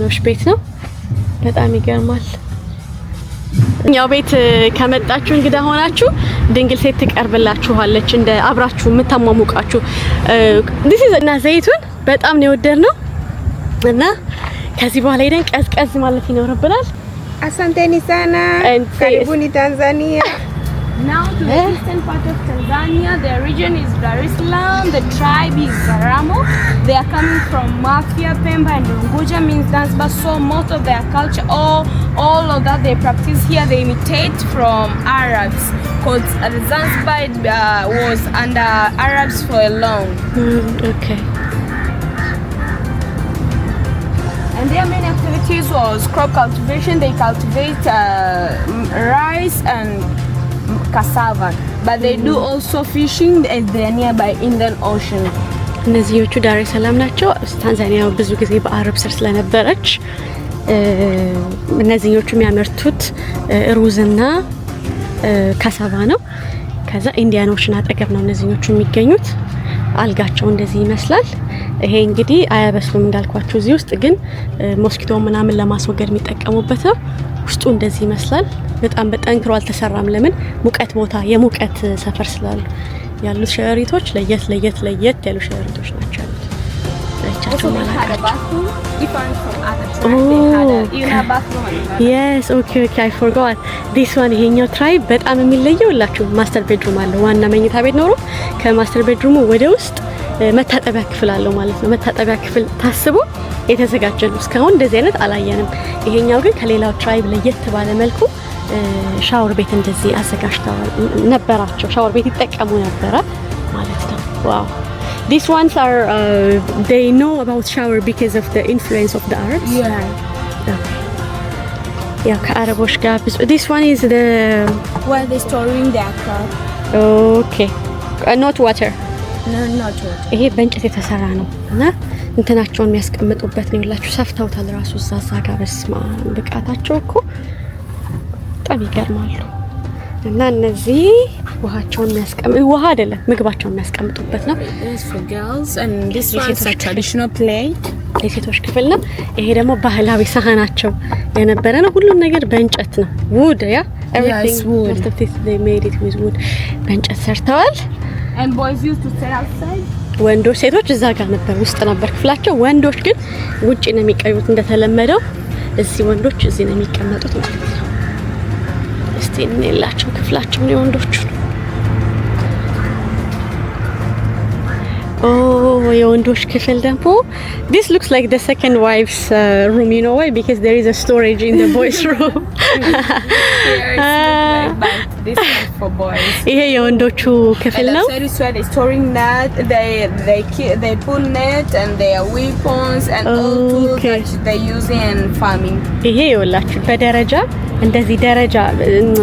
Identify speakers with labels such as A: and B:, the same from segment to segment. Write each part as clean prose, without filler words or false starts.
A: የኢንዲያኖች ቤት ነው። በጣም ይገርማል። ያው ቤት ከመጣችሁ እንግዳ ሆናችሁ ድንግል ሴት ትቀርብላችኋለች እንደ አብራችሁ የምታሟሙቃችሁ። this is እና ዘይቱን በጣም ነው የወደድነው እና ከዚህ በኋላ ሄደን ቀዝቀዝ ማለት ይኖርብናል።
B: Asanteni sana. Karibuni Tanzania.
C: Now to the eastern part of Tanzania, the region is Dar es Salaam, the tribe is Zaramo. They are coming from Mafia, Pemba and Unguja, means Zanzibar. So most of their culture, all of that they practice here, they imitate from Arabs. Because Zanzibar was under Arabs for a long.
A: Okay.
C: And their main activities was crop cultivation. They cultivate rice and cassava, but they do also fishing as they are nearby Indian Ocean.
A: እነዚህኞቹ ዳሬ ሰላም ናቸው። ታንዛኒያ ብዙ ጊዜ በአረብ ስር ስለነበረች እነዚህኞቹ የሚያመርቱት ሩዝና ካሳቫ ነው። ከዛ ኢንዲያን ኦሽን አጠገብ ነው እነዚህኞቹ የሚገኙት። አልጋቸው እንደዚህ ይመስላል። ይሄ እንግዲህ አያበስሉም እንዳልኳችሁ እዚህ ውስጥ ግን ሞስኪቶ ምናምን ለማስወገድ የሚጠቀሙበት ነው። ውስጡ እንደዚህ ይመስላል። በጣም በጠንክሮ አልተሰራም። ለምን ሙቀት ቦታ የሙቀት ሰፈር ስላሉ ያሉት ሸሪቶች ለየት ያሉ ሸሪቶች ናቸው ያሉት። ለቻቸው ማለት Yes, okay, I forgot. This one ይሄኛው ትራይብ በጣም የሚለየው ላችሁ ማስተር ቤድሩም አለው። ዋና መኝታ ቤት ኖሮ ከማስተር ቤድሩሙ ወደ ውስጥ መታጠቢያ ክፍል አለው ማለት ነው። መታጠቢያ ክፍል ታስቦ የተዘጋጀ ነው። እስካሁን እንደዚህ አይነት አላየንም። ይሄኛው ግን ከሌላው ትራይብ ለየት ባለ መልኩ ሻወር ቤት እንደዚህ አዘጋጅተዋል ነበራቸው። ሻወር ቤት ይጠቀሙ ነበረ ማለት ነው። ዋው These ones are they know about shower because of the influence of the Arabs. Yeah, ከአረቦች ጋር this one is the
C: where they storing their car.
A: Okay. Not water.
C: No, not water.
A: ይሄ በእንጨት የተሰራ ነው እና እንትናቸውን የሚያስቀምጡበት ነው ይላችሁ። ሰፍተውታል ራሱ እዛ ጋር በስማ ብቃታቸው እኮ በጣም ይገርማሉ። እና እነዚህ ውሃቸውን ውሃ አይደለም ምግባቸውን የሚያስቀምጡበት ነው።
C: This for girls and this one is a traditional plate.
A: የሴቶች ክፍል ነው። ይሄ ደግሞ ባህላዊ ሳህናቸው የነበረ ነው። ሁሉም ነገር በእንጨት ነው። wood ያ everything most of this they made it with wood በእንጨት ሰርተዋል።
C: And boys used to stay outside.
A: ወንዶች ሴቶች እዛ ጋር ነበር ውስጥ ነበር ክፍላቸው። ወንዶች ግን ውጪ ነው የሚቀዩት እንደተለመደው። እዚህ ወንዶች እዚህ ነው የሚቀመጡት ማለት ነው። እስቲ እንላቸው ክፍላቸው ነው ወንዶቹ። የወንዶች ክፍል ደግሞ this looks like the second wife's room, you know why? Because there is a storage in the boys room.
C: This is for boys.
A: ይሄ የወንዶቹ ክፍል ነው።
C: That is where they storing net, they put net and their weapons and all tools that they use in farming.
A: ይሄ ይወላችሁ በደረጃ እንደዚህ ደረጃ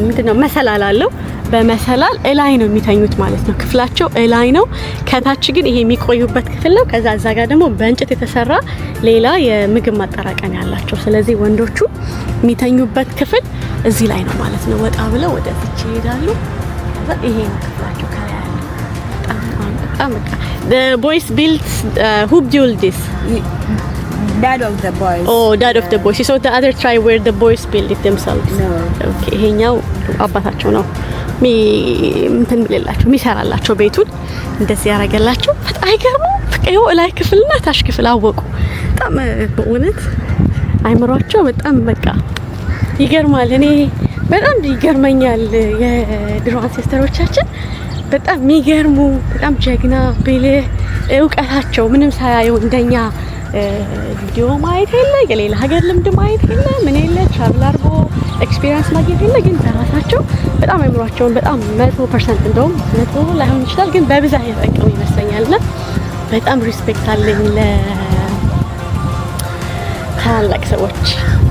A: ምንድነው መሰላል አለው። በመሰላል እላይ ነው የሚተኙት ማለት ነው። ክፍላቸው እላይ ነው። ከታች ግን ይሄ የሚቆዩበት ክፍል ነው። ከዛ እዛ ጋር ደግሞ በእንጨት የተሰራ ሌላ የምግብ ማጠራቀሚያ አላቸው። ስለዚህ ወንዶቹ የሚተኙበት ክፍል እዚህ ላይ ነው ማለት ነው። ወጣ ብለው ወደ ፍቺ ይሄዳሉ። ከዛ ይሄ ነው ክፍላቸው ከላይ ያለው። በጣም the boys built who built this?
C: Dad of the boys.
A: Oh, dad of the boys. So the other tribe where the boys build it themselves.
C: No.
A: Okay, ይሄኛው አባታቸው ነው እንትን ብለላቸው የሚሰራላቸው ቤቱን እንደዚህ ያረጋላቸው። በጣም አይገርም። በቃ ላይ ክፍልና ታች ክፍል አወቁ። በጣም በእውነት አይምሯቸው በጣም በቃ ይገርማል። እኔ በጣም ይገርመኛል የድሮ አንሴስተሮቻችን በጣም የሚገርሙ በጣም ጀግና ብልህ እውቀታቸው ምንም ሳያዩ እንደኛ ቪዲዮ ማየት የለ የሌላ ሀገር ልምድ ማየት የለ ምን የለ ትራቭል አርጎ ኤክስፒሪየንስ ማግኘት የለ ግን በራሳቸው በጣም አይምሯቸውን በጣም 100% እንደውም 100 ላይሆን ይችላል ግን በብዛት የተጠቀሙ ይመስለኛልና በጣም ሪስፔክት አለኝ ለታላቅ ሰዎች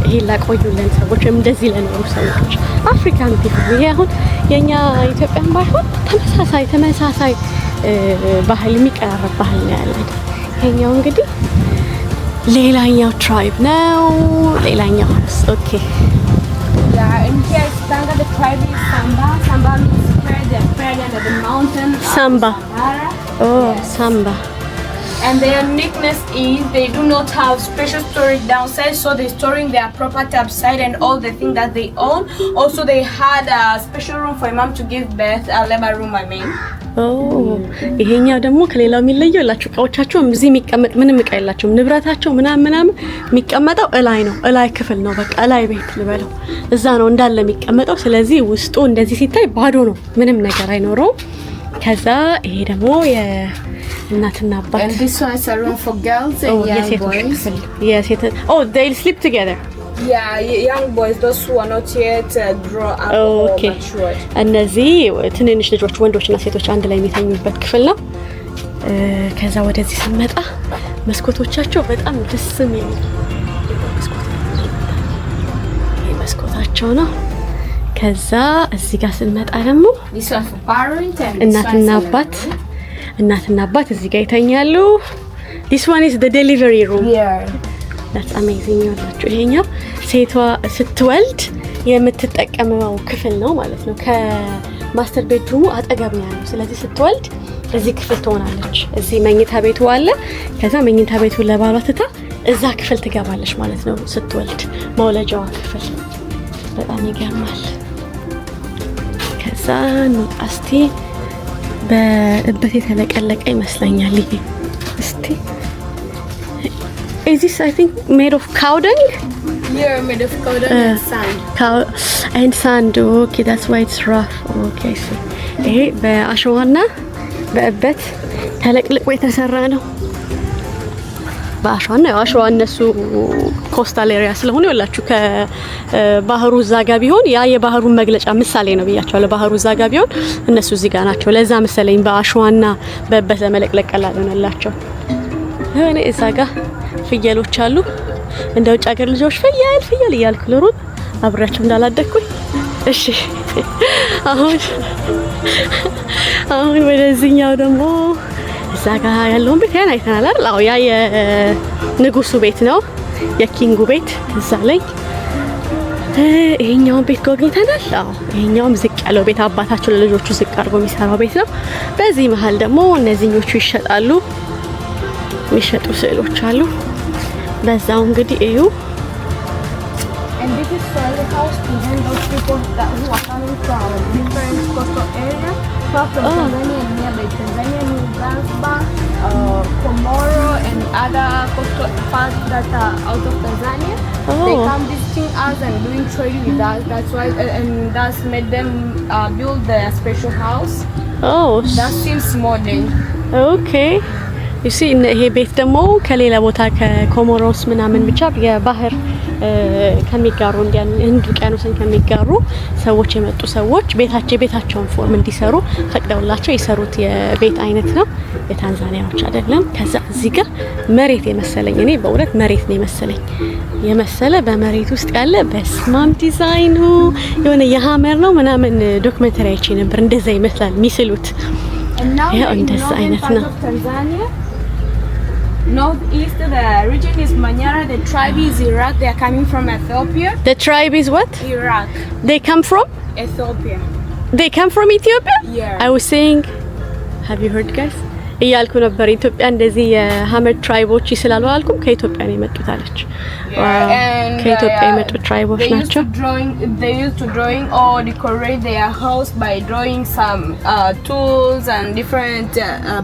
A: ይሄ ላቆዩልን ሰዎች እንደዚህ ለኖሩ ሰዎች አፍሪካን ፒፕል ይሄ አሁን የኛ ኢትዮጵያን ባይሆን ተመሳሳይ ባህል የሚቀራረብ ባህል ነው ያለን። ይሄኛው እንግዲህ ሌላኛው ትራይብ ነው። ሌላኛው ኦኬ
C: in here Tanga the tribe is Samba. Samba means spread under the mountain.
A: Samba. Oh, Samba.
C: And their uniqueness is they do not have special storage downside, so they're storing their property upside and all the things that they own. Also, they had a special room for mom to give birth, a labor room, I mean.
A: ይሄኛው ደግሞ ከሌላው የሚለየው ላችሁ እቃዎቻቸው እዚህ የሚቀመጥ ምንም እቃ የላቸውም። ንብረታቸው ምናምን የሚቀመጠው እላይ ነው። እላይ ክፍል ነው። በቃ እላይ ቤት ልበለው እዛ ነው እንዳለ የሚቀመጠው። ስለዚህ ውስጡ እንደዚህ ሲታይ ባዶ ነው። ምንም ነገር አይኖረውም። ከዛ ይሄ ደግሞ የእናትና አባት
C: And this one is a room for girls and young boys.
A: Yes, they'll sleep together.
C: Yeah, young boys, those who are not yet grown up or matured.
A: እነዚህ ትንንሽ ልጆች ወንዶችና ሴቶች አንድ ላይ የሚተኙበት ክፍል ነው። ከዛ ወደዚህ ስንመጣ መስኮቶቻቸው በጣም ደስ የሚል መስኮታቸው ነው። ከዛ እዚህ ጋር ስንመጣ ደግሞ
C: this one for parent and
A: እናትና አባት እዚህ ጋር ይተኛሉ። This one is the delivery room.
C: Yeah.
A: That's amazing. ይሄኛው ሴቷ ስትወልድ የምትጠቀመው ክፍል ነው ማለት ነው። ከማስተር ቤድሩሙ አጠገብ ነው ያለው። ስለዚህ ስትወልድ እዚህ ክፍል ትሆናለች። እዚህ መኝታ ቤቱ አለ። ከዛ መኝታ ቤቱ ለባሏ ትታ እዛ ክፍል ትገባለች ማለት ነው ስትወልድ መውለጃዋ ክፍል። በጣም ይገርማል። ከዛ ኑጣስቲ በእበት የተለቀለቀ ይመስለኛል ይሄ። እስቲ Is this, I think, made of cow dung?
C: Yeah, made of cow dung and sand.
A: And sand. Okay, that's why it's rough. Okay, I see. ይሄ በአሸዋና በእበት ተለቅልቆ የተሰራ ነው። በአሸዋና አሸዋ እነሱ ኮስታል ኤሪያ ስለሆነ ይወላችሁ ከባህሩ እዛ ጋር ቢሆን ያ የባህሩን መግለጫ ምሳሌ ነው ብያቸዋለሁ። ባህሩ እዛ ጋር ቢሆን እነሱ እዚህ ጋር ናቸው። ለዛ መሰለኝ በአሸዋና በእበት ለመለቅለቅ ቀላል ሆነላቸው። እኔ እዛ ጋር ፍየሎች አሉ። እንደ ውጭ ሀገር ልጆች ፍየል እያልኩ ልሩጥ አብራቸው እንዳላደኩኝ። እሺ አሁን ወደዚህኛው ደግሞ እዛ ጋር ያለውን ቤት ያን አይተናል አይደል? አዎ ያ የንጉሱ ቤት ነው፣ የኪንጉ ቤት እዛ ላይ። ይሄኛውን ቤት ጎብኝተናል። አዎ ይሄኛውም ዝቅ ያለው ቤት አባታቸው ለልጆቹ ዝቅ አድርጎ የሚሰራው ቤት ነው። በዚህ መሀል ደግሞ እነዚህኞቹ ይሸጣሉ። የሚሸጡ ስዕሎች አሉ። በዛው እንግዲህ እዩ።
C: And this is the house to those people that who are coming from different coastal areas, from Tanzania and nearby Tanzania, Zanzibar, Komoro and other coastal parts that are out of Tanzania. They come visiting us and doing trade with us. That's why, and that's made them build their special house. That seems modern.
A: Okay. You see, ይሄ ቤት ደግሞ ከሌላ ቦታ ከኮሞሮስ ምናምን ብቻ የባህር ከሚጋሩ እንዲያን ህንድ ውቅያኖስን ከሚጋሩ ሰዎች የመጡ ሰዎች ቤታቸውን ፎርም እንዲሰሩ ፈቅደውላቸው የሰሩት የቤት አይነት ነው። የታንዛኒያዎች አይደለም። ከዛ እዚህ ጋር መሬት የመሰለኝ እኔ በእውነት መሬት ነው የመሰለ በመሬት ውስጥ ያለ በስማም ዲዛይኑ የሆነ የሀመር ነው ምናምን ዶክመንተሪ አይቼ ነበር። እንደዛ ይመስላል የሚስሉት። ያው እንደዛ አይነት ነው።
C: Northeast, the region is Manyara. The tribe is Iraq. They are coming from Ethiopia.
A: The tribe is what?
C: Iraq.
A: They come from?
C: Ethiopia.
A: They come from Ethiopia?
C: Yeah.
A: I was saying, have you heard guys? እያልኩ ነበር ኢትዮጵያ እንደዚህ የሀመር ትራይቦች ይስላሉ አልኩም። ከኢትዮጵያ ነው የመጡት አለች። ከኢትዮጵያ የመጡ ትራይቦች ናቸው።
C: They used to drawing or decorate their house by drawing some tools and different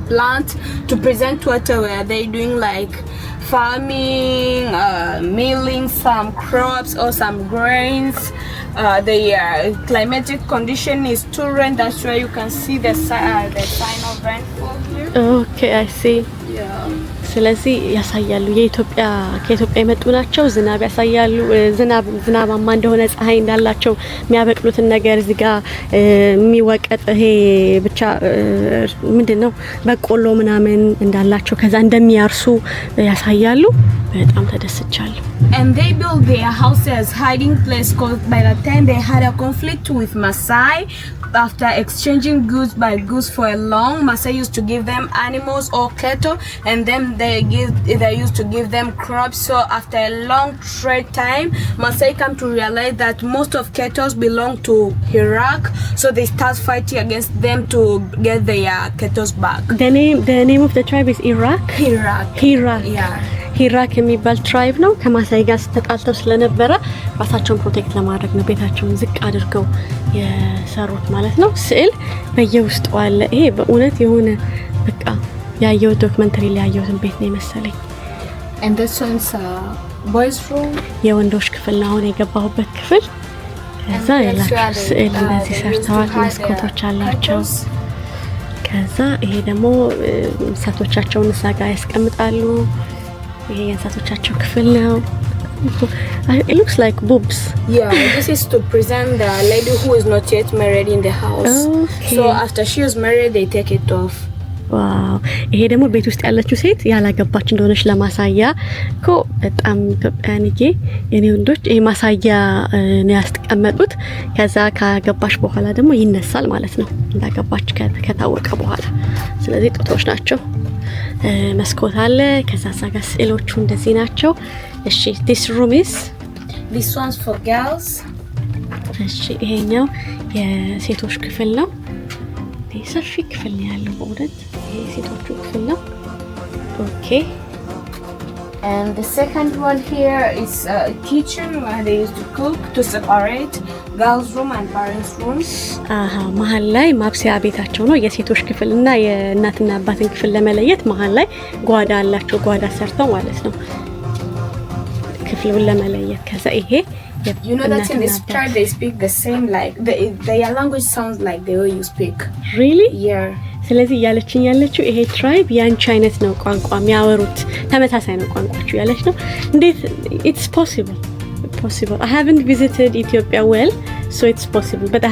C: plants to present what were they doing, like farming, milling some crops or some grains. The climatic condition is too rain. That's why you can see the sign of rainfall here.
A: Okay, I see.
C: Yeah.
A: ስለዚህ ያሳያሉ ከኢትዮጵያ የመጡ ናቸው። ዝናብ ያሳያሉ። ዝናባማ እንደሆነ ፀሐይ እንዳላቸው የሚያበቅሉትን ነገር እዚህ ጋር የሚወቀጥ ይሄ ብቻ ምንድነው በቆሎ ምናምን እንዳላቸው ከዛ እንደሚያርሱ ያሳያሉ። በጣም ተደስቻለሁ።
C: And they built their houses hiding place, because by the time they had a conflict with Maasai, after exchanging goods by goods for a long, Maasai used to give them animals or cattle, and then they used to give them crops. So after a long trade time, Maasai come to realize that most of cattle belong to Iraq, so they start fighting against them to get their cattle back.
A: The name of the tribe is Iraq? Iraq.
C: Yeah.
A: ሂራክ የሚባል ትራይብ ነው። ከማሳይ ጋር ተጣልተው ስለነበረ ራሳቸውን ፕሮቴክት ለማድረግ ነው ቤታቸውን ዝቅ አድርገው የሰሩት ማለት ነው። ስዕል በየውስጡ አለ። ይሄ በእውነት የሆነ በቃ ያየው ዶክመንተሪ ላይ ያየሁትን ቤት ነው መሰለኝ።
C: and this one's boys room
A: የወንዶች ክፍል ነው አሁን የገባሁበት ክፍል። ከዛ ያላችሁ ስዕል እንደዚህ ሰርተዋል። መስኮቶች አላቸው። ከዛ ይሄ ደግሞ እንስሳቶቻቸውን እዛ ጋር ያስቀምጣሉ። ይሄ የእንስሳቶቻቸው ክፍል ነው። It looks like boobs.
C: Yeah, this is to present the lady who is not yet married in the house.
A: Okay.
C: So after she is married, they take it off.
A: ዋው! ይሄ ደግሞ ቤት ውስጥ ያለችው ሴት ያላገባች እንደሆነች ለማሳያ እኮ በጣም ኢትዮጵያንዬ የኔ ወንዶች ይሄ ማሳያ ነው ያስቀመጡት። ከዛ ካገባች በኋላ ደግሞ ይነሳል ማለት ነው እንዳገባች ከታወቀ በኋላ። ስለዚህ ጡቶች ናቸው። መስኮት አለ። ከዛ ጋር ስዕሎቹ እንደዚህ ናቸው። እሺ this room is
C: this one's for girls.
A: እሺ ይሄኛው የሴቶች ክፍል ነው። ሰፊ ክፍል ነው ያለው በእውነት ይሄ ሴቶቹ ክፍል ነው። ኦኬ
C: and the second one here is a kitchen where they used to cook to separate girls room and parents rooms.
A: መሀል ላይ ማብሰያ ቤታቸው ነው። የሴቶች ክፍልና የእናትና አባትን ክፍል ለመለየት መሀል ላይ ጓዳ አላቸው። ጓዳ ሰርተው ማለት ነው ክፍሉን ለመለየት። ከዛ ይሄ
C: you know that in this tribe they speak the same, like their language sounds like the way you speak.
A: Really?
C: Yeah.
A: ስለዚህ ያለችኝ ያለችው ይሄ ትራይብ ያንቺ አይነት ነው ቋንቋ የሚያወሩት ተመሳሳይ ነው ቋንቋቸው ያለች ነው። እንዴት it's possible? I haven't visited Ethiopia well, so it's possible, but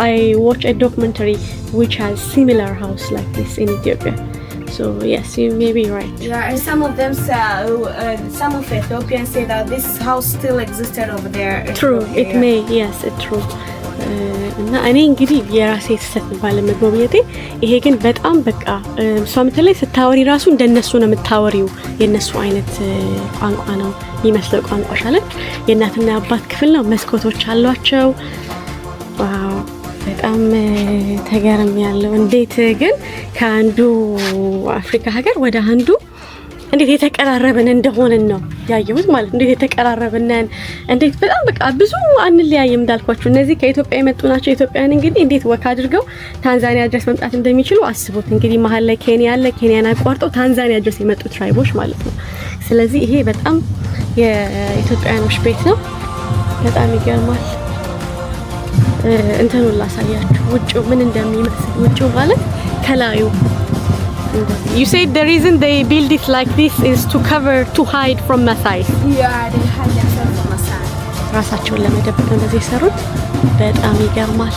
A: I watched a documentary which has similar house like this in Ethiopia. So yes, you may be right.
C: Yeah, and some of them say, some of Ethiopians say that this house still existed over there.
A: True, it may, yes, it's true. እና እኔ እንግዲህ የራሴ ተሰጥ ባለ መጎብኘቴ ይሄ ግን በጣም በቃ ሷምተላይ ስታወሪ ራሱ እንደነሱ ነው የምታወሪው። የነሱ አይነት ቋንቋ ነው የሚመስለው ቋንቋሻለ። የእናትና አባት ክፍል ነው። መስኮቶች አሏቸው። ዋው በጣም ተገርም ያለው። እንዴት ግን ከአንዱ አፍሪካ ሀገር ወደ አንዱ እንዴት የተቀራረበን እንደሆነን ነው ያየሁት ማለት እንዴት የተቀራረበን እንዴት በጣም በቃ ብዙ አንለያየም እንዳልኳችሁ። እነዚህ ከኢትዮጵያ የመጡ ናቸው። ኢትዮጵያን እንግዲህ እንዴት ወካ አድርገው ታንዛኒያ ድረስ መምጣት እንደሚችሉ አስቡት። እንግዲህ መሀል ላይ ኬንያ አለ። ኬንያን አቋርጠው ታንዛኒያ ድረስ የመጡ ትራይቦች ማለት ነው። ስለዚህ ይሄ በጣም የኢትዮጵያኖች ቤት ነው። በጣም ይገርማል። እንትኑን ላሳያችሁ ውጪው ምን እንደሚመስል። ውጪው ማለት ከላዩ You said the reason they build it like this is to hide from Maasai.
C: Yeah, they hide themselves from Maasai.
A: ራሳቸውን ለመደበቅ እንደዚህ ሰሩት። በጣም ይገርማል።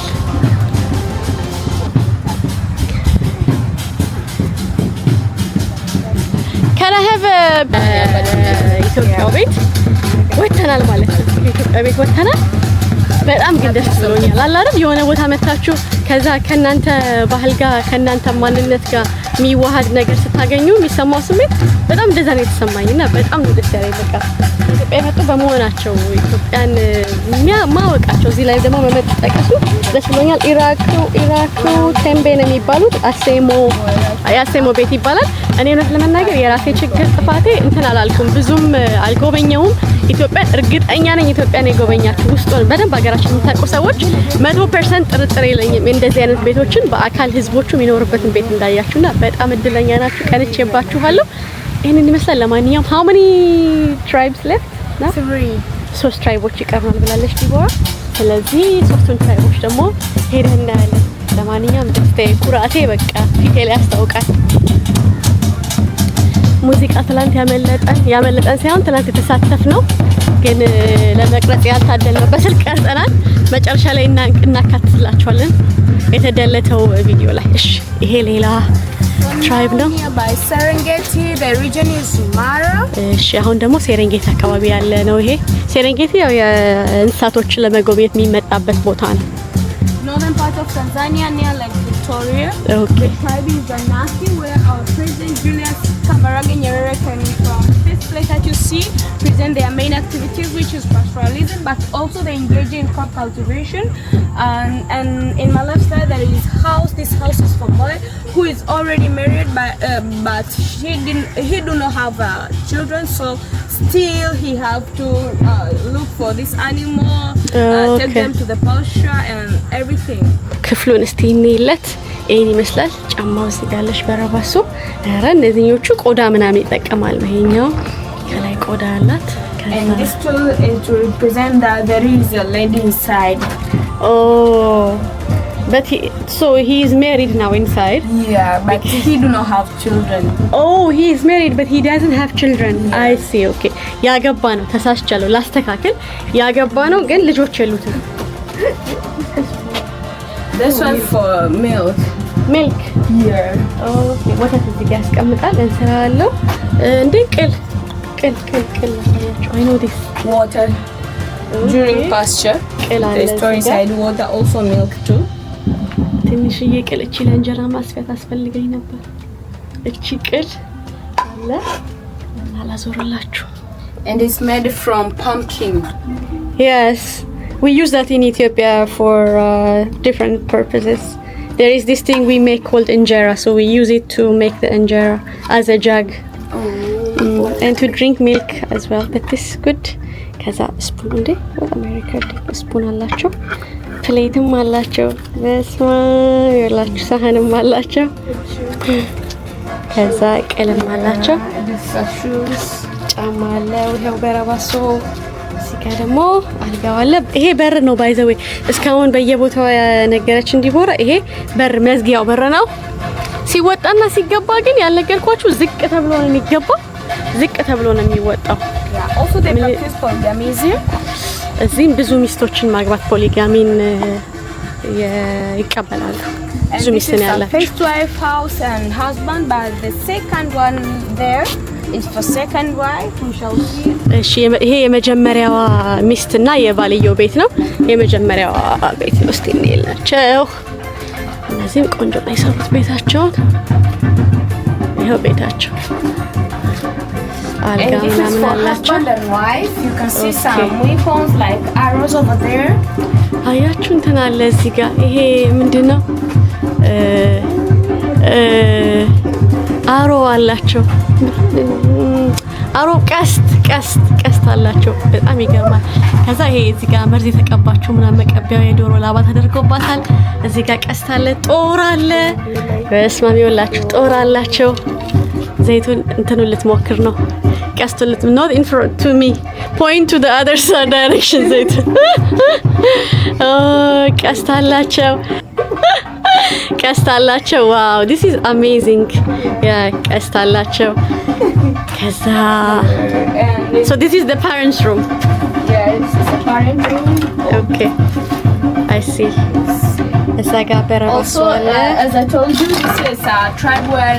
A: Can I have ኢትዮጵያ ቤት ወተናል ማለት ነው። ኢትዮጵያ ቤት ወተናል። በጣም ግን ደስ ብሎኛል። አላረም የሆነ ቦታ መታችሁ ከዛ ከናንተ ባህል ጋር ከናንተ ማንነት ጋር የሚዋሃድ ነገር ስታገኙ የሚሰማው ስሜት በጣም እንደዛ ነው የተሰማኝና በጣም ደስ ያለኝ። በቃ ኢትዮጵያ የመጡ በመሆናቸው ኢትዮጵያን ማወቃቸው እዚህ ላይ ደግሞ በመጠቀሱ ደስ ብሎኛል። ኢራኩ ቴምቤን የሚባሉት አሴሞ ቤት ይባላል። እኔ እውነት ለመናገር የራሴ ችግር ጥፋቴ እንትን አላልኩም፣ ብዙም አልጎበኘውም። ኢትዮጵያን እርግጠኛ ነኝ ኢትዮጵያን የጎበኛችሁ ውስጡን በደንብ ሀገራችን የምታውቁ ሰዎች 100% ጥርጥር የለኝም እንደዚህ አይነት ቤቶችን በአካል ህዝቦቹ የሚኖርበትን ቤት እንዳያችሁና በጣም እድለኛ ናችሁ። ቀንቼባችኋለሁ። ይሄንን ይመስላል። ለማንኛውም how many tribes left? 3 ትራይቦች ይቀርናል ብላለች ዲቦራ። ስለዚህ 3ቱን ትራይቦች ደግሞ ሄደን እናያለን። ለማንኛውም ደስታዬ ኩራቴ በቃ ፊቴ ላይ ያስታውቃል። ሙዚቃ ትላንት ያመለጠን ሳይሆን ትላንት የተሳተፍ ነው፣ ግን ለመቅረጽ ያልታደልነው በስልክ ቀርጸናል። መጨረሻ ላይ እናካትላችኋለን የተደለተው ቪዲዮ ላይ። እሺ ይሄ ሌላ ትራይብ ነው።
C: by Serengeti, the region is Mara.
A: እሺ አሁን ደግሞ ሴሬንጌቲ አካባቢ ያለ ነው። ይሄ ሴሬንጌቲ ያው የእንስሳቶችን ለመጎብኘት የሚመጣበት ቦታ ነው።
C: No, northern part of Tanzania near Lake Victoria.
A: Okay.
C: The tribe is Zanaki, where our President Julius Kambarage Nyerere came from. This place that you see present their main activities, which is pastoralism, but also they engage in crop cultivation. And in my left side there is house. This house is for boy who is already married, but he do not have children, so still he have to look for this animal, take them to the pasture and everything.
A: ክፍሉን እስቲ እንይለት። ይሄን ይመስላል። ጫማው እዚህ ጋር አለሽ በረባሶ። ኧረ እነዚህኞቹ ቆዳ ምናምን ይጠቀማል። ይሄኛው ከላይ ቆዳ አላት።
C: And this tool is to represent that there is a lady inside.
A: Oh, but he is married now inside.
C: Yeah, but he do not have children.
A: Oh, he is married but he doesn't have children. Yeah. I see. Okay. ያገባ ነው። ተሳስቻለሁ። ላስተካክል። ያገባ ነው ግን ልጆች የሉትም።
C: This one for milk.
A: Milk.
C: Yeah.
A: Okay. ወተት እዚህ ጋር ያስቀምጣል። እንሰራለው እንዴ ቅል I know this.
C: Water. During pasture. The store inside water, also milk too.
A: ትንሽዬ ቅል እቺ ለእንጀራ ማስፊያ አስፈልገኝ ነበር። እቺ ቅል አለ አላዞርላችሁ።
C: And it's made from pumpkin.
A: Yes, we use that in Ethiopia for different purposes. There is this thing we make called injera, so we use it to make the injera as a jug. And to drink milk as well. But this is good. ከዛ ስፑን እንደ አሜሪካ ስፑን አላቸው። ፕሌትም አላቸው። በስማ ያላችሁ ሳህንም አላቸው። ከዛ ቀለም አላቸው። ጫማ አለ። ይሄው በረባሶ ሲጋ ደግሞ አልጋው አለ። ይሄ በር ነው ባይዘው እስካሁን በየቦታው ነገረች እንዲቦራ ይሄ በር መዝጊያው በር ነው። ሲወጣና ሲገባ ግን ያልነገርኳችሁ ዝቅ ተብሎ ነው የሚገባው። ዝቅ ተብሎ ነው የሚወጣው።
C: Also they practice polygamy.
A: እዚህም ብዙ ሚስቶችን ማግባት ፖሊጋሚን ይቀበላሉ። ብዙ ሚስት ነው ያላቸው።
C: First wife house and husband, but the second one there is for second wife. We shall see.
A: እሺ ይሄ የመጀመሪያዋ ሚስትና የባልየው ቤት ነው። የመጀመሪያዋ ቤት ውስጥ እንላቸው። እነዚህም ቆንጆ ነው የሰሩት ቤታቸውን። ይሄው ቤታቸው
C: And this is for husband and wife. You can see some weapons like arrows over there.
A: አያችሁ እንትን አለ እዚህ ጋር ይሄ ምንድነው? አሮ አላቸው። አሮ ቀስት አላቸው። በጣም ይገርማል። ከዛ ይሄ እዚህ ጋር መርዝ የተቀባችሁ ምናምን መቀቢያው የዶሮ ላባ ተደርጎባታል። እዚህ ጋር ቀስት አለ፣ ጦር አለ። በስማም ይወላችሁ ጦር አላቸው። ዘይቱን እንትኑ ልትሞክር ነው። ቀስቱን not in front to me, point to the other side direction ዘይቱን ቀስት አላቸው። wow, this is amazing. yeah, ቀስት አላቸው። ከዛ so this is the parents room.
C: Yeah, this is the parent room.
A: Okay, I see.
C: Also, as I told you, this is a tribe where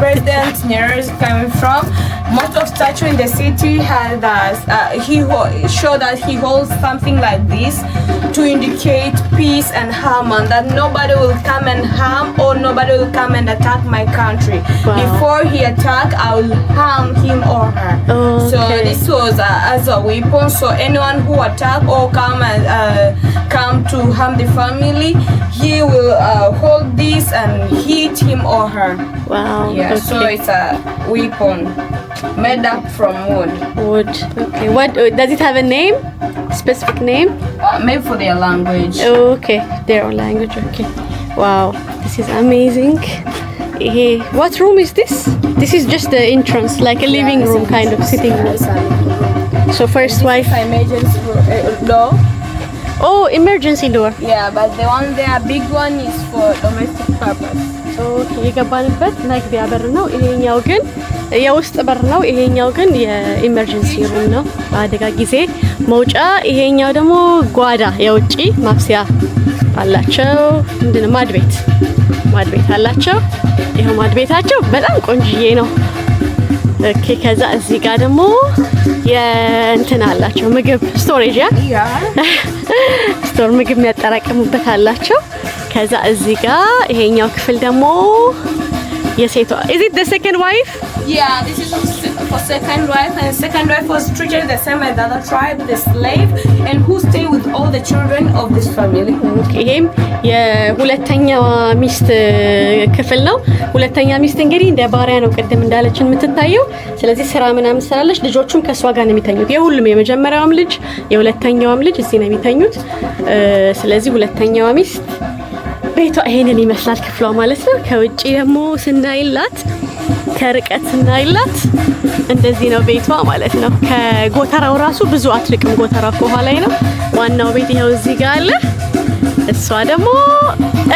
C: President Nyerere is coming from. Most of statue in the city has he show that he holds something like this to indicate peace and harmony, that nobody will come and harm or nobody will come and attack my country. Wow. Before he attack, I will harm him or her.
A: Okay.
C: So this was as a weapon. So anyone who attack or come to harm the family, he will hold this and hit him or her.
A: Wow.
C: Yeah.
A: Okay.
C: So it's a weapon made up from wood.
A: Okay. What does it have a name? Specific name?
C: Made for their language.
A: Okay. Their own language. Okay. Wow. This is amazing. Hey, what room is this? This is just the entrance, like a living room kind of sitting room. So first wife.
C: Emergency door.
A: Oh, emergency door.
C: Yeah, but the one there, big one, is for domestic purpose.
A: Okay, የገባንበት መግቢያ በር ነው። ይሄኛው ግን የውስጥ በር ነው። ይሄኛው ግን የኢመርጀንሲ ሩም ነው፣ አደጋ ጊዜ መውጫ። ይሄኛው ደግሞ ጓዳ፣ የውጪ ማብሰያ አላቸው። ምንድነው ማድ ቤት አላቸው። ይሄው ማድ ቤታቸው በጣም ቆንጅዬ ነው። ኦኬ፣ ከዛ እዚህ ጋር ደግሞ የእንትን አላቸው ምግብ ስቶሬጅ ስቶር ምግብ የሚያጠራቅሙበት አላቸው። ከዛ እዚህ ጋር ይሄኛው ክፍል ደግሞ የሴቷ is it the second wife?
C: Yeah, this is for second wife, and second wife was treated the same as the other tribe, the slave, and who stay with all the children of this family.
A: ይሄም የሁለተኛዋ ሚስት ክፍል ነው። ሁለተኛ ሚስት እንግዲህ እንደ ባሪያ ነው ቅድም እንዳለችን የምትታየው። ስለዚህ ስራ ምናምን ስላለች ልጆቹም ከሷ ጋር ነው የሚተኙት። የሁሉም የመጀመሪያውም ልጅ የሁለተኛዋም ልጅ እዚህ ነው የሚተኙት። ስለዚህ ሁለተኛዋ ሚስት ቤቷ ይሄንን ይመስላል ክፍሏ ማለት ነው። ከውጪ ደግሞ ስናይላት ከርቀት ስናይላት እንደዚህ ነው ቤቷ ማለት ነው። ከጎተራው ራሱ ብዙ አትርቅም። ጎተራው ከኋላ ነው። ዋናው ቤት ይሄው እዚህ ጋር አለ። እሷ ደግሞ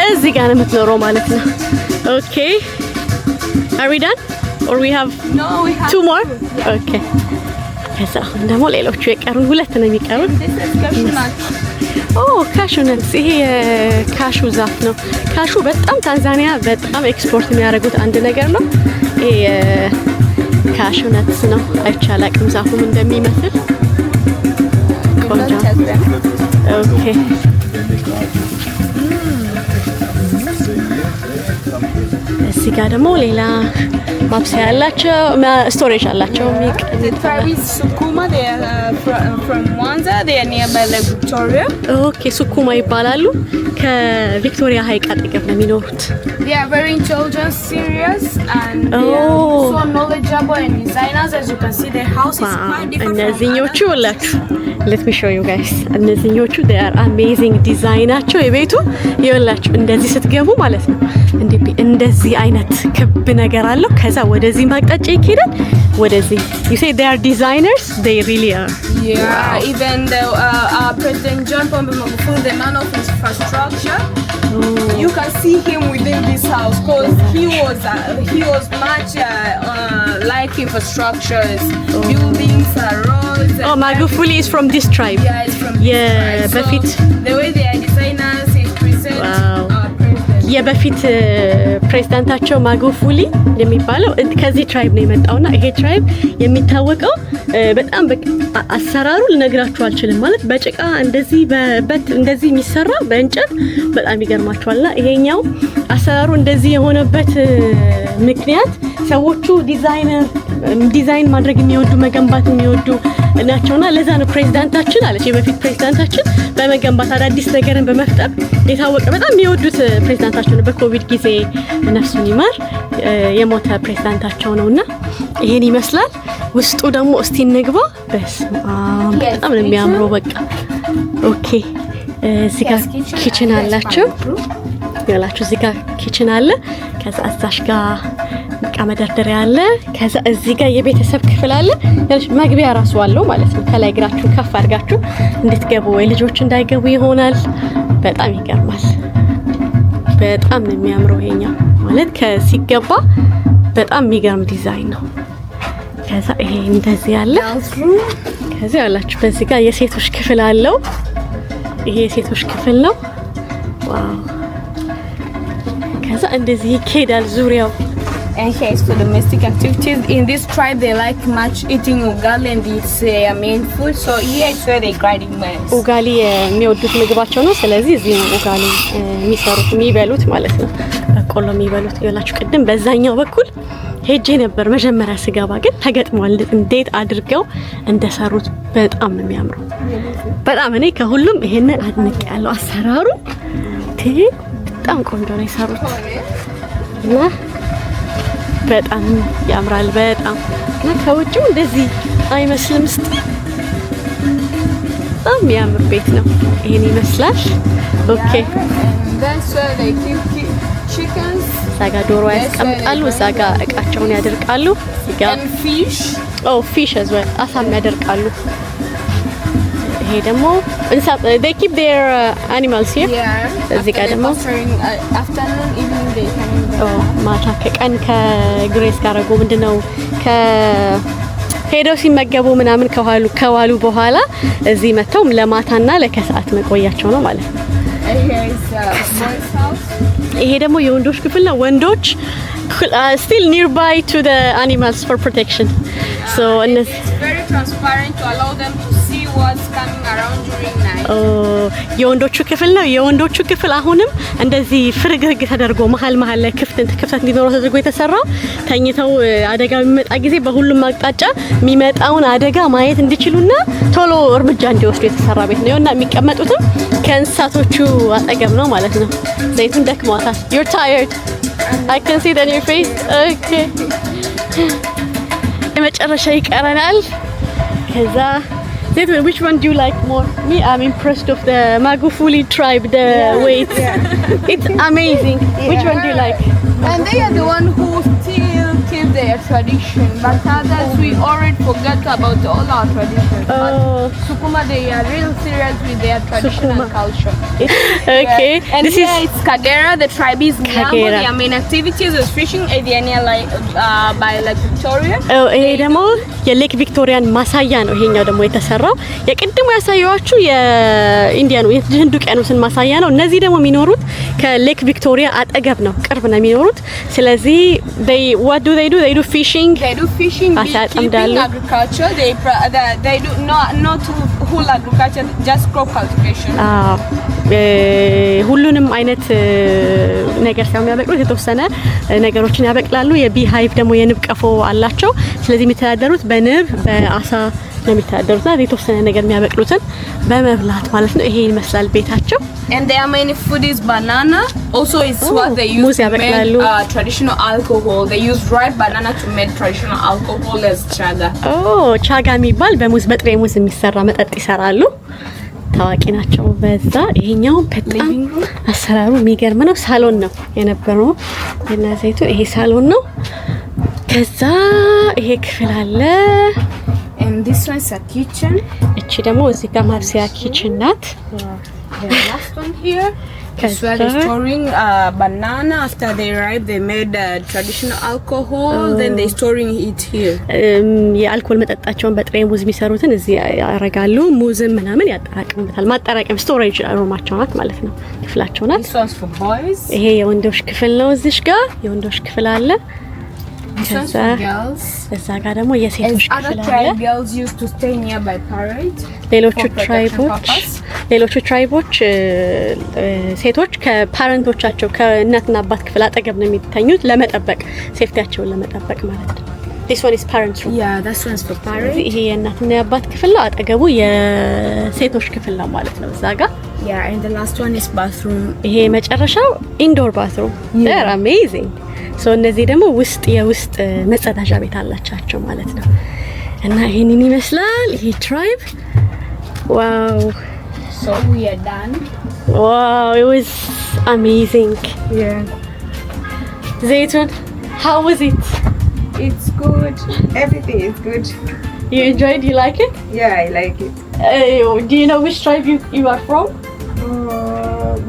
A: እዚህ ጋር ነው የምትኖረው ማለት ነው። ኦኬ are we done or we have two more? Okay ከዛ አሁን ደግሞ ሌሎቹ የቀሩን ሁለት ነው የሚቀሩን። ካሹነት ይሄ ካሹ ዛፍ ነው። ካሹ በጣም ታንዛኒያ በጣም ኤክስፖርት የሚያደርጉት አንድ ነገር ነው። ይሄ ካሹነት ነው። አይቻላቅም ዛፉም እንደሚመስል ቆንጆ። ኦኬ እዚህ ጋር ደግሞ ሌላ ማብሰያ አላቸው፣ ስቶሬጅ አላቸው። ኦኬ ሱኩማ ይባላሉ። ከቪክቶሪያ ሀይቅ አጠገብ ነው የሚኖሩት። እነዚህኞቹ ሁላችሁ let me show you guys እነዚህኞቹ they are amazing ዲዛይናቸው የቤቱ ይኸውላችሁ እንደዚህ ስትገቡ ማለት ነው እንደዚህ አይነት ክብ ነገር አለው። ከዛ ወደዚህ ማቅጣጫ ይኬዳል ወደዚህ you say they are designers, they really are.
C: Yeah, even the President John Pombe Magufuli, the man of infrastructure, you can see him within this house because he was much like infrastructures, buildings, roads.
A: Magufuli is from this tribe.
C: Yeah, it's from this tribe.
A: በፊት
C: the way they are designers is present.
A: የበፊት ፕሬዝዳንታቸው ማጉፉሊ የሚባለው ከዚህ ትራይብ ነው የመጣውና ይሄ ትራይብ የሚታወቀው በጣም አሰራሩ ልነግራችሁ አልችልም ማለት በጭቃ እንደዚህ እንደዚህ የሚሰራ በእንጨት በጣም ይገርማችኋልና ይሄኛው አሰራሩ እንደዚህ የሆነበት ምክንያት ሰዎቹ ዲዛይን ማድረግ የሚወዱ መገንባት የሚወዱ ናቸውና ለዛ ነው ፕሬዝዳንታችን አለች የበፊት ፕሬዝዳንታችን በመገንባት አዳዲስ ነገርን በመፍጠር የታወቀ በጣም የሚወዱት ፕሬዝዳንታቸው ነው። በኮቪድ ጊዜ ነፍሱን ይማር የሞተ ፕሬዝዳንታቸው ነውና ይሄን ይመስላል። ውስጡ ደግሞ እስቲ እንግባ። በጣም ነው የሚያምረው። በቃ ኦኬ እዚህ ጋር ኪችን አላቸው ያላችሁ እዚህ ጋር ኪችን አለ። ከዛ እዛሽ ጋር መደርደሪያ አለ። ከዛ እዚህ ጋር የቤተሰብ ክፍል አለ። መግቢያ ራሱ አለው ማለት ነው። ከላይ እግራችሁን ከፍ አድርጋችሁ እንድትገቡ ወይ ልጆች እንዳይገቡ ይሆናል። በጣም ይገርማል። በጣም ነው የሚያምረው ይሄኛው ማለት ከሲገባ በጣም የሚገርም ዲዛይን ነው። ከዛ ይሄ እንደዚህ ያለ ከዛ ያላችሁ በዚህ ጋር የሴቶች ክፍል አለው። ይሄ የሴቶች ክፍል ነው። ዋው ከዛ እንደዚህ ይኬዳል ዙሪያው።
C: And here is for domestic activities. In this tribe, they like much eating ugali, and it's their main food. So here is where they grinding maize.
A: ugali የሚወዱት ምግባቸው ነው። ስለዚህ እዚህ ነው ugali የሚሰሩት የሚበሉት ማለት ነው። በቆሎ የሚበሉት ይላችሁ። ቅድም በዛኛው በኩል ሄጄ ነበር መጀመሪያ ስገባ፣ ግን ተገጥሟል። እንዴት አድርገው እንደሰሩት በጣም ነው የሚያምረው። በጣም እኔ ከሁሉም ይሄንን አድንቅ ያለው አሰራሩ በጣም ቆንጆ ነው የሰሩት እና በጣም ያምራል። በጣም እና ከውጭው እንደዚህ አይመስልም። እስቲ በጣም የሚያምር ቤት ነው። ይሄን ይመስላል። ኦኬ እዛ ጋ ዶሮ ያስቀምጣሉ። እዛ ጋ እቃቸውን ያደርቃሉ። ፊሽ as well አሳም ያደርቃሉ። ይሄ ደግሞ they keep their animals here. እዚህ ጋር ደግሞ
C: afternoon evening they come
A: ማታ ከቀን ከግሬስ ጋር አረጉ ምንድነው ሄደው ሲመገቡ ምናምን ከዋሉ በኋላ እዚህ መተው ለማታና ለከሰዓት መቆያቸው ነው ማለት ነው። ይሄ ደግሞ የወንዶች ክፍል ነው። ወንዶች still nearby to the animals for protection. So
C: it's very transparent to allow them to see what's coming around during night.
A: የወንዶቹ ክፍል ነው። የወንዶቹ ክፍል አሁንም እንደዚህ ፍርግርግ ተደርጎ መሀል ላይ ክፍተት እንዲኖረው ተደርጎ የተሰራው ተኝተው አደጋ የሚመጣ ጊዜ በሁሉም አቅጣጫ የሚመጣውን አደጋ ማየት እንዲችሉና ቶሎ እርምጃ እንዲወስዱ የተሰራ ቤት ነው። እና የሚቀመጡትም ከእንስሳቶቹ አጠገብ ነው ማለት ነው። ዘይቱን ደክሟታል. You're tired. I can see it on your face. Okay. የመጨረሻ ይቀረናል. ከዛ which one do you like more? Me, I'm impressed of the Magufuli tribe, the weight. It's amazing. Which one do you like?
C: And they are the one who still keep their tradition, but others we already forgot about all our traditions. But Sukuma, they are real serious with their traditional culture.
A: Okay.
C: Yeah. And this is Kagera. The tribe is Nyambo. Their main activities is fishing. Area like by Lake Victoria.
A: ይሄ ደግሞ የሌክ ቪክቶሪያን ማሳያ ነው። ይሄኛው ደግሞ የተሰራው የቅድሙ ያሳያችሁ የኢንዲያን ወይ የህንድ ውቅያኖስን ማሳያ ነው። እነዚህ ደግሞ የሚኖሩት ከሌክ ቪክቶሪያ አጠገብ ነው፣ ቅርብ ነው የሚኖሩት። ስለዚህ what do? They do fishing.
C: They do fishing, beekeeping, agriculture. They do not whole agriculture, just crop cultivation.
A: ሁሉንም አይነት ነገር የሚያበቅሉት የተወሰነ ነገሮችን ያበቅላሉ። የቢ ሃይቭ ደግሞ የንብ ቀፎ አላቸው። ስለዚህ የሚተዳደሩት በንብ በአሳ ነው የሚተዳደሩትና የተወሰነ ነገር የሚያበቅሉትን በመብላት ማለት ነው። ይሄ ይመስላል ቤታቸው።
C: And their main food is banana. Also, it's what they use to make traditional alcohol. They use ripe banana to make traditional alcohol as chaga.
A: ቻጋ የሚባል በሙዝ በጥሬ ሙዝ የሚሰራ መጠጥ ይሰራሉ። ታዋቂ ናቸው በዛ። ይሄኛው በጣም አሰራሩ የሚገርም ነው። ሳሎን ነው የነበረው እና ዘይቱ ይሄ ሳሎን ነው። ከዛ ይሄ ክፍል አለ.
C: And this one is a kitchen.
A: እቺ ደግሞ እዚህ ጋር ማብሰያ ኪችን ናት.
C: The last one here is where they're storing banana. After they ripe, they made traditional alcohol. Then they storing it here.
A: የአልኮል መጠጣቸውን በጥሬ ሙዝ የሚሰሩትን እዚህ ያረጋሉ። ሙዝም ምናምን ያጠራቅሙታል። ማጠራቀም ስቶሬጅ ሩማቸው ናት ማለት ነው፣ ክፍላቸው ናት።
C: This one's for boys.
A: ይሄ የወንዶች ክፍል ነው። እዚህ ጋር የወንዶች ክፍል አለ።
C: This one's for girls.
A: እዛ ጋር ደግሞ የሴቶች ክፍል አለ።
C: Other tribe girls used to stay nearby parade.
A: ሌሎቹ ትራይቦች ሴቶች ከፓረንቶቻቸው ከእናትና አባት ክፍል አጠገብ ነው የሚተኙት ለመጠበቅ ሴፍቲያቸውን ለመጠበቅ ማለት ነው። This one is parents room.
C: Yeah, that one's for parents.
A: ይሄ የእናትና የአባት ክፍል ነው። አጠገቡ የሴቶች ክፍል ነው ማለት ነው እዛ ጋር።
C: Yeah, and the last one is bathroom.
A: ይሄ መጨረሻው indoor bathroom. They're amazing. So እነዚህ ደግሞ የውስጥ መጸዳጃ ቤት አላቸው ማለት ነው። እና ይሄንን ይመስላል ይሄ ትራይብ። Wow.
C: So we are done.
A: Wow, it was amazing.
B: Yeah.
A: Zaytun, how was it?
B: It's good. Everything is good.
A: You enjoyed? You like it?
B: Yeah, I like it.
A: Do you know which tribe you are from?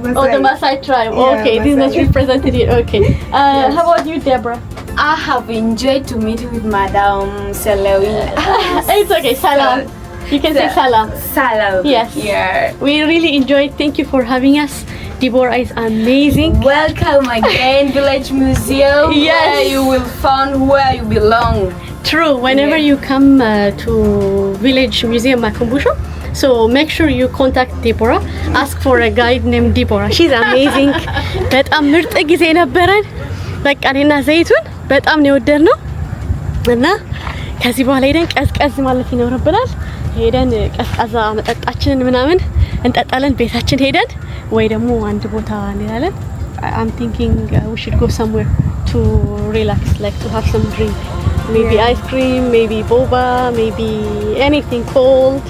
B: Maasai.
A: Oh, the Maasai tribe.
B: Yeah,
A: okay, this is represented here. Okay.
B: Yes.
A: How about you, Deborah?
C: I have enjoyed to meet with Madam Salawi.
A: It's okay. Salam. You can say salam.
C: Salam.
A: Yes.
C: Yeah.
A: We really enjoyed. Thank you for having us. Deborah is amazing.
C: Welcome again, Village Museum.
A: Yes.
C: Where you will find where you belong.
A: True. Whenever you come to Village Museum Makumbusho, so make sure you contact Deborah. Ask for a guide named Deborah. She's amazing. በጣም ምርጥ ጊዜ ነበረን። በቃ እኔና ዘይቱን በጣም ነው የወደድነው እና ከዚህ በኋላ ሄደን ቀዝቀዝ ማለት ይኖርብናል። ሄደን ቀዝቃዛ መጠጣችንን ምናምን እንጠጣለን ቤታችን ሄደን ወይ ደግሞ አንድ ቦታ እንላለን። I'm thinking we should go somewhere to relax, like to have some drink. Maybe ice cream, maybe boba, maybe anything cold.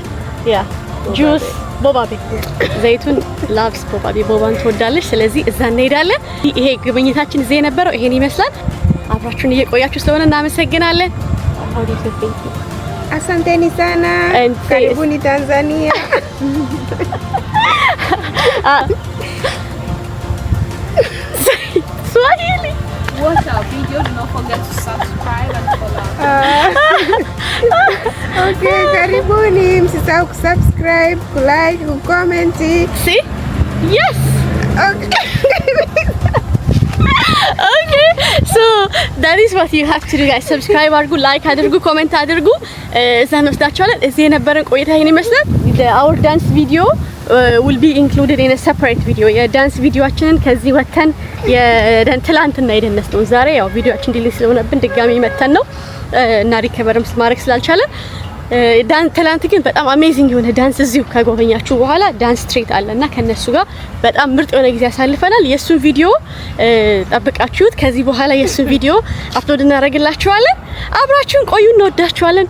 A: Yeah. Juice, boba ቤ ዘይቱን loves boba ቤ ቦባን ትወዳለች። ስለዚህ እዛ እንሄዳለን። ይሄ ግብኝታችን እዚህ የነበረው ይሄን ይመስላል። አብራችሁን እየቆያችሁ ስለሆነ እናመሰግናለን። How do you think?
B: Asanteni sana. Karibuni Tanzania.
A: Swahili.
C: Watch our video. Do not forget to subscribe and follow.
B: Okay, karibuni. Msisahau kusubscribe, kulike, kucomment.
A: See? Yes.
B: Okay.
A: Okay. So that is what you have to do guys. subscribe አድርጉ፣ ላይክ አድርጉ፣ ኮሜንት አድርጉ። እዛ እንወስዳችኋለን። እዚህ የነበረን ቆይታ ይሄን ይመስላል። our dance video will be included in a separate video። የዳንስ ቪዲዮአችንን ከዚህ ወተን የትላንትና የደነስ ነው ዛሬ ያው ቪዲዮአችን ዲሊት ስለሆነብን ድጋሚ መተን ነው እና ሪከቨርም ማድረግ ስላልቻለን ዳንስ ትላንት ግን በጣም አሜዚንግ የሆነ ዳንስ እዚሁ ከጎበኛችሁ በኋላ ዳንስ ትሬት አለና ከነሱ ጋር በጣም ምርጥ የሆነ ጊዜ አሳልፈናል። የሱን ቪዲዮ ጠብቃችሁት ከዚህ በኋላ የሱን ቪዲዮ አፕሎድ እናደርግላችኋለን። አብራችሁን ቆዩ። እንወዳችኋለን።